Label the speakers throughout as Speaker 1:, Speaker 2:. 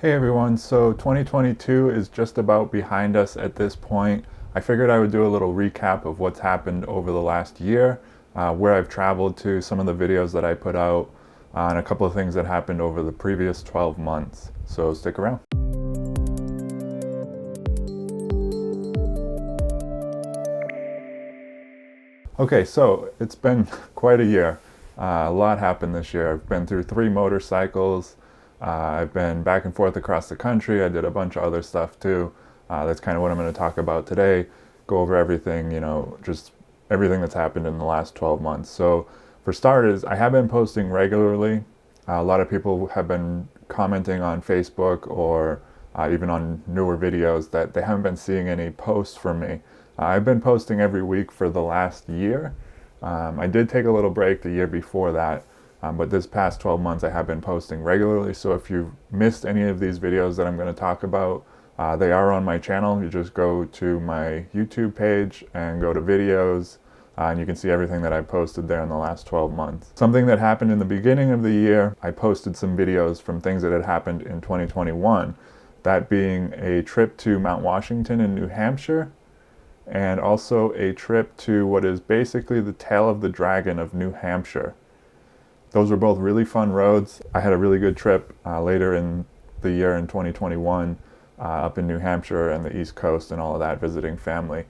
Speaker 1: Hey everyone, so 2022 is just about behind us at this point. I figured I would do a little recap of what's happened over the last year, where I've traveled to, some of the videos that I put out, and a couple of things that happened over the previous 12 months. So stick around. Okay, so it's been quite a year. A lot happened this year. I've been through 3 motorcycles. I've been back and forth across the country. I did a bunch of other stuff too. That's kind of what I'm going to talk about today. Go over everything, just everything that's happened in the last 12 months. So for starters, I have been posting regularly. A lot of people have been commenting on Facebook or even on newer videos that they haven't been seeing any posts from me. I've been posting every week for the last year. I did take a little break the year before that, but this past 12 months I have been posting regularly. So if you've missed any of these videos that I'm going to talk about, they are on my channel. You just go to my YouTube page and go to videos, and you can see everything that I posted there in the last 12 months. Something that happened in the beginning of the year, I posted some videos from things that had happened in 2021, that being a trip to Mount Washington in New Hampshire, and also a trip to what is basically the tail of the dragon of New Hampshire. Those were both really fun roads. I had a really good trip later in the year in 2021 up in New Hampshire and the East Coast and all of that, visiting family.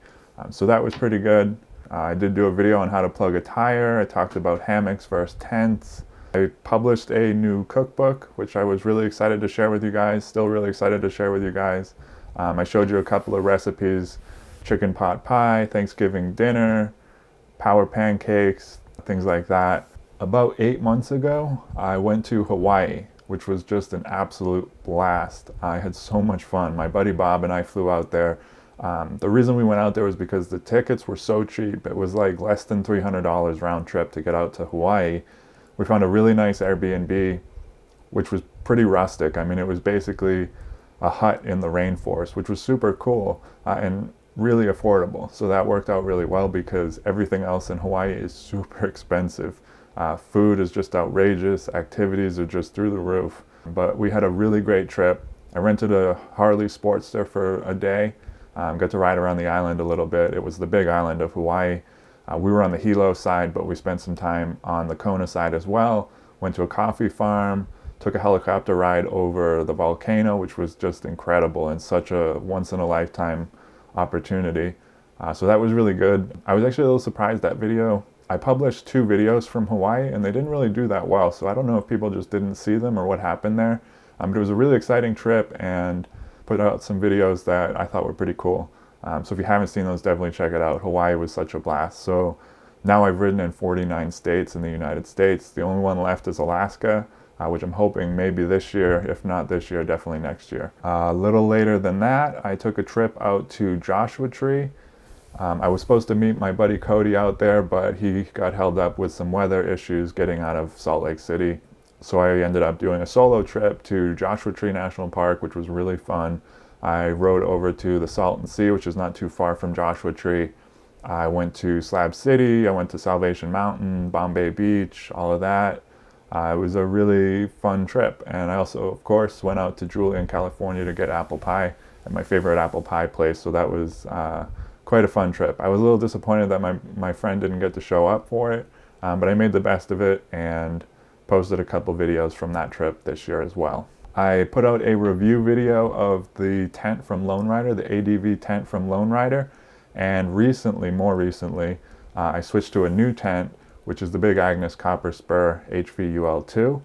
Speaker 1: So that was pretty good. I did do a video on how to plug a tire. I talked about hammocks versus tents. I published a new cookbook, which I was really excited to share with you guys, still really excited to share with you guys. I showed you a couple of recipes: chicken pot pie, Thanksgiving dinner, power pancakes, things like that. About 8 months ago, I went to Hawaii, which was just an absolute blast. I had so much fun. My buddy Bob and I flew out there. The reason we went out there was because the tickets were so cheap. It was like less than $300 round trip to get out to Hawaii. We found a really nice Airbnb, which was pretty rustic. I mean, it was basically a hut in the rainforest, which was super cool and really affordable. So that worked out really well because everything else in Hawaii is super expensive. Food is just outrageous. Activities are just through the roof. But we had a really great trip. I rented a Harley Sportster for a day. Got to ride around the island a little bit. It was the big island of Hawaii. We were on the Hilo side, but we spent some time on the Kona side as well. Went to a coffee farm, took a helicopter ride over the volcano, which was just incredible and such a once-in-a-lifetime opportunity. So that was really good. I was actually a little surprised that video. I published 2 videos from Hawaii and they didn't really do that well, so I don't know if people just didn't see them or what happened there. But it was a really exciting trip and put out some videos that I thought were pretty cool. So if you haven't seen those, definitely check it out. Hawaii was such a blast. So now I've ridden in 49 states in the United States. The only one left is Alaska, which I'm hoping maybe this year. If not this year, definitely next year. A little later than that, I took a trip out to Joshua Tree. I was supposed to meet my buddy Cody out there, but he got held up with some weather issues getting out of Salt Lake City. So I ended up doing a solo trip to Joshua Tree National Park, which was really fun. I rode over to the Salton Sea, which is not too far from Joshua Tree. I went to Slab City, I went to Salvation Mountain, Bombay Beach, all of that. It was a really fun trip. And I also, of course, went out to Julian, California to get apple pie at my favorite apple pie place. So that was quite a fun trip. I was a little disappointed that my friend didn't get to show up for it, but I made the best of it and posted a couple videos from that trip this year as well. I put out a review video of the tent from Lone Rider, the ADV tent from Lone Rider, and more recently, I switched to a new tent, which is the Big Agnes Copper Spur HVUL2.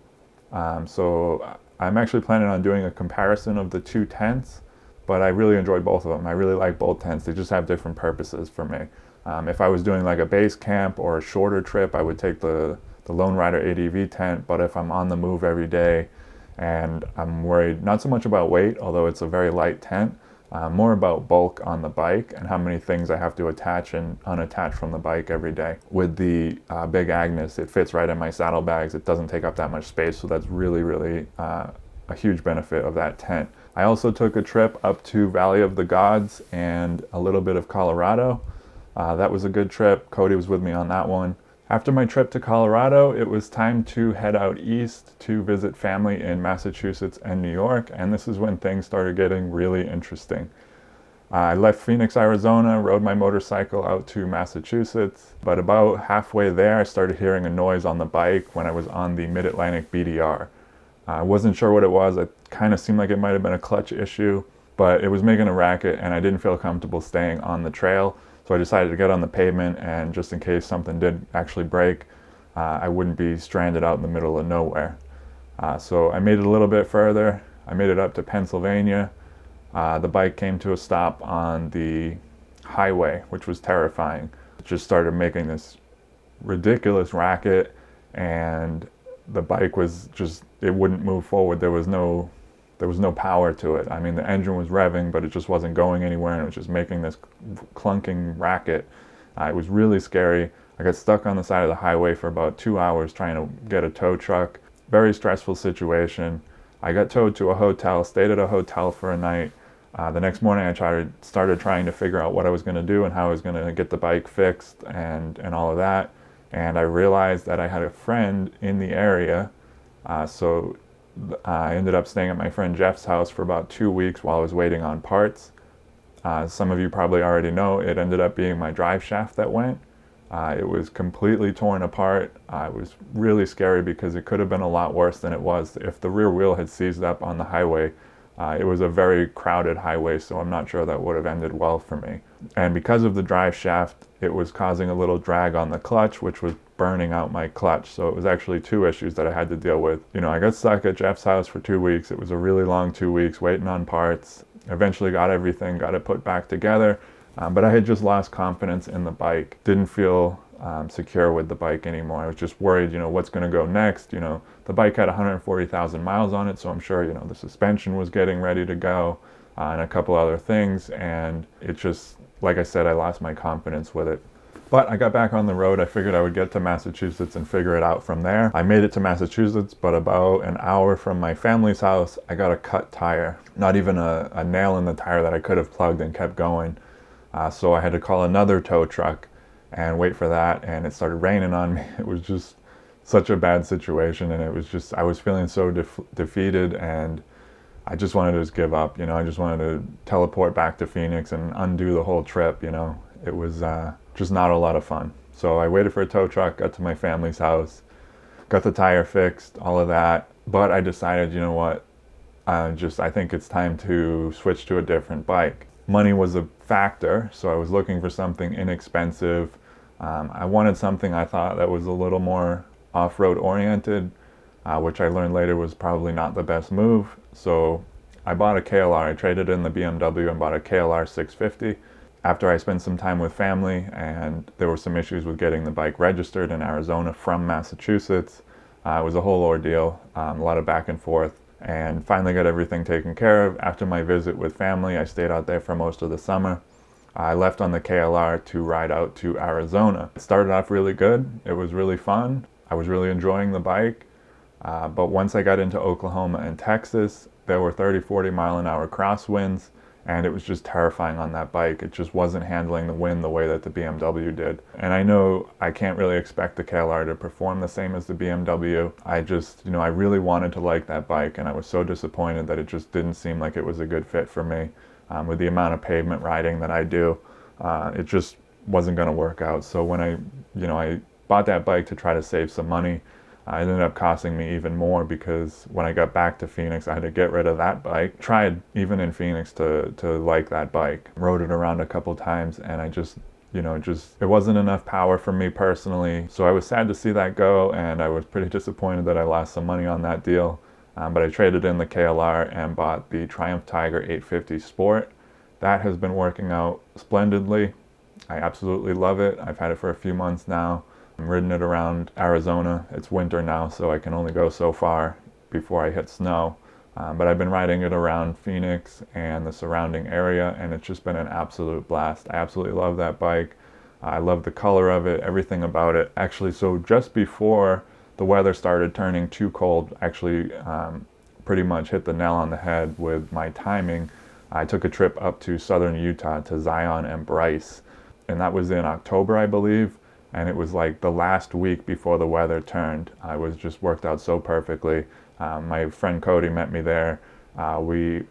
Speaker 1: So I'm actually planning on doing a comparison of the 2 tents, but I really enjoyed both of them. I really like both tents. They just have different purposes for me. If I was doing like a base camp or a shorter trip, I would take the Lone Rider ADV tent. But if I'm on the move every day and I'm worried not so much about weight, although it's a very light tent, more about bulk on the bike and how many things I have to attach and unattach from the bike every day. With the Big Agnes, it fits right in my saddlebags. It doesn't take up that much space, so that's really, really a huge benefit of that tent. I also took a trip up to Valley of the Gods and a little bit of Colorado. That was a good trip. Cody was with me on that one. After my trip to Colorado, it was time to head out east to visit family in Massachusetts and New York, and this is when things started getting really interesting. I left Phoenix, Arizona, rode my motorcycle out to Massachusetts, but about halfway there I started hearing a noise on the bike when I was on the Mid-Atlantic BDR. I wasn't sure what it was. It kind of seemed like it might have been a clutch issue, but it was making a racket and I didn't feel comfortable staying on the trail. So I decided to get on the pavement, and just in case something did actually break, I wouldn't be stranded out in the middle of nowhere. So I made it a little bit further. I made it up to Pennsylvania. The bike came to a stop on the highway, which was terrifying. It just started making this ridiculous racket, and the bike was just, it wouldn't move forward. There was no power to it. I mean, the engine was revving, but it just wasn't going anywhere, and it was just making this clunking racket. It was really scary. I got stuck on the side of the highway for about 2 hours trying to get a tow truck. Very stressful situation. I got towed to a hotel, stayed at a hotel for a night. The next morning I started trying to figure out what I was going to do and how I was going to get the bike fixed and all of that. And I realized that I had a friend in the area, so I ended up staying at my friend Jeff's house for about 2 weeks while I was waiting on parts. Some of you probably already know it ended up being my drive shaft that went. It was completely torn apart. It was really scary because it could have been a lot worse than it was. If the rear wheel had seized up on the highway, it was a very crowded highway, so I'm not sure that would have ended well for me. And because of the drive shaft, it was causing a little drag on the clutch, which was burning out my clutch. So it was actually two issues that I had to deal with. You know, I got stuck at Jeff's house for 2 weeks. It was a really long 2 weeks waiting on parts. Eventually got everything, got it put back together. But I had just lost confidence in the bike. Didn't feel secure with the bike anymore. I was just worried, you know, what's going to go next. You know, the bike had 140,000 miles on it, so I'm sure, you know, the suspension was getting ready to go and a couple other things. And it just, like I said, I lost my confidence with it. But I got back on the road. I figured I would get to Massachusetts and figure it out from there. I made it to Massachusetts, but about an hour from my family's house, I got a cut tire. Not even a nail in the tire that I could have plugged and kept going. So I had to call another tow truck and wait for that, and it started raining on me. It was just such a bad situation, and it was just, I was feeling so defeated, and I just wanted to just give up. You know, I just wanted to teleport back to Phoenix and undo the whole trip. You know, it was just not a lot of fun. So I waited for a tow truck, got to my family's house, got the tire fixed, all of that. But I decided, you know what, I think it's time to switch to a different bike. Money was a factor, so I was looking for something inexpensive. I wanted something I thought that was a little more off-road oriented, which I learned later was probably not the best move. So I bought a KLR. I traded in the BMW and bought a KLR 650. After I spent some time with family, and there were some issues with getting the bike registered in Arizona from Massachusetts. It was a whole ordeal, a lot of back and forth, and finally got everything taken care of. After my visit with family, I stayed out there for most of the summer. I left on the KLR to ride out to Arizona. It started off really good. It was really fun. I was really enjoying the bike. But once I got into Oklahoma and Texas, there were 30, 40 mile an hour crosswinds, and it was just terrifying on that bike. It just wasn't handling the wind the way that the BMW did. And I know I can't really expect the KLR to perform the same as the BMW. I just, you know, I really wanted to like that bike, and I was so disappointed that it just didn't seem like it was a good fit for me. With the amount of pavement riding that I do, it just wasn't going to work out. So when I bought that bike to try to save some money, it ended up costing me even more, because when I got back to Phoenix, I had to get rid of that bike. Tried even in Phoenix to like that bike. Rode it around a couple times, and I just, you know, it wasn't enough power for me personally. So I was sad to see that go, and I was pretty disappointed that I lost some money on that deal. But I traded in the KLR and bought the Triumph Tiger 850 Sport. That has been working out splendidly. I absolutely love it. I've had it for a few months now. I'm ridden it around Arizona. It's winter now, so I can only go so far before I hit snow. But I've been riding it around Phoenix and the surrounding area, and it's just been an absolute blast. I absolutely love that bike. I love the color of it, everything about it. Actually, so just before the weather started turning too cold, actually pretty much hit the nail on the head with my timing. I took a trip up to southern Utah to Zion and Bryce, and that was in October, I believe. and it was like the last week before the weather turned. I was just worked out so perfectly. My friend Cody met me there. We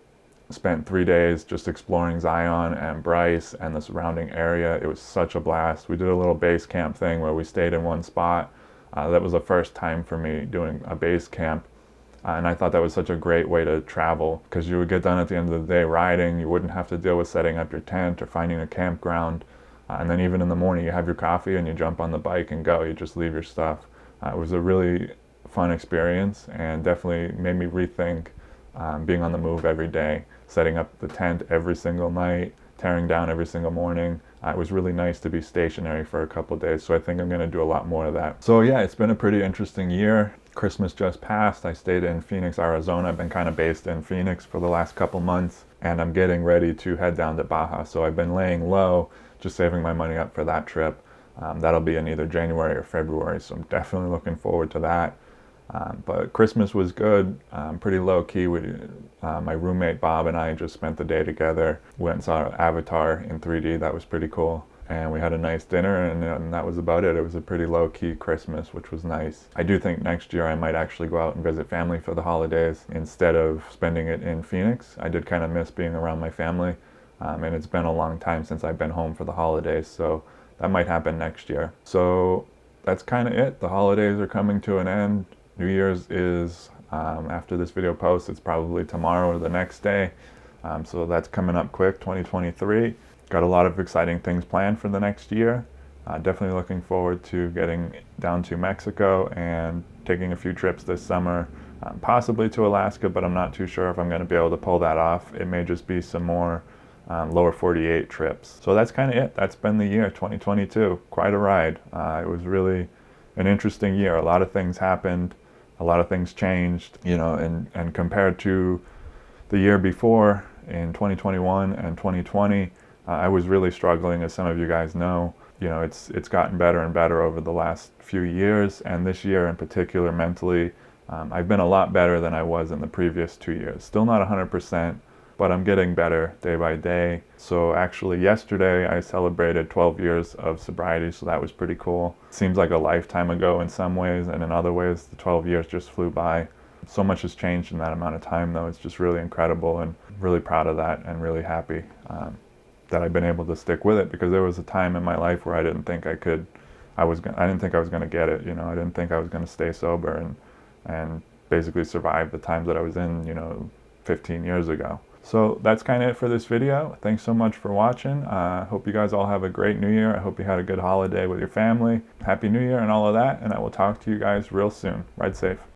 Speaker 1: spent 3 days just exploring Zion and Bryce and the surrounding area. It was such a blast. We did a little base camp thing where we stayed in one spot. That was the first time for me doing a base camp. And I thought that was such a great way to travel, because you would get done at the end of the day riding. You wouldn't have to deal with setting up your tent or finding a campground. And then even in the morning, you have your coffee and you jump on the bike and go. You just leave your stuff. It was a really fun experience, and definitely made me rethink being on the move every day, setting up the tent every single night, tearing down every single morning. It was really nice to be stationary for a couple days, so I think I'm going to do a lot more of that. So yeah, it's been a pretty interesting year. Christmas just passed. I stayed in Phoenix, Arizona. I've been kind of based in Phoenix for the last couple months, and I'm getting ready to head down to Baja. So I've been laying low, just saving my money up for that trip. That'll be in either January or February, so I'm definitely looking forward to that. But Christmas was good, pretty low key. My roommate Bob and I just spent the day together. Went and saw Avatar in 3D. That was pretty cool. And we had a nice dinner, and that was about it. It was a pretty low key Christmas, which was nice. I do think next year I might actually go out and visit family for the holidays instead of spending it in Phoenix. I did kind of miss being around my family, and it's been a long time since I've been home for the holidays, so that might happen next year. So that's kind of it. The holidays are coming to an end. New Year's is, after this video posts, it's probably tomorrow or the next day. So that's coming up quick, 2023. Got a lot of exciting things planned for the next year. Definitely looking forward to getting down to Mexico and taking a few trips this summer, possibly to Alaska, but I'm not too sure if I'm going to be able to pull that off. It may just be some more lower 48 trips. So that's kind of it. That's been the year, 2022. Quite a ride. It was really an interesting year. A lot of things happened. A lot of things changed, you know, and compared to the year before in 2021 and 2020, I was really struggling, as some of you guys know. You know, it's gotten better and better over the last few years, and this year in particular, mentally, I've been a lot better than I was in the previous 2 years. Still not 100%, but I'm getting better day by day. So actually yesterday I celebrated 12 years of sobriety, so that was pretty cool. Seems like a lifetime ago in some ways, and in other ways the 12 years just flew by. So much has changed in that amount of time, though. It's just really incredible, and really proud of that, and really happy that I've been able to stick with it, because there was a time in my life where I didn't think I didn't think I was going to get it, you know. I didn't think I was going to stay sober and basically survive the times that I was in, you know, 15 years ago. So that's kind of it for this video. Thanks so much for watching. Hope you guys all have a great New Year. I hope you had a good holiday with your family. Happy New Year and all of that, and I will talk to you guys real soon. Ride safe.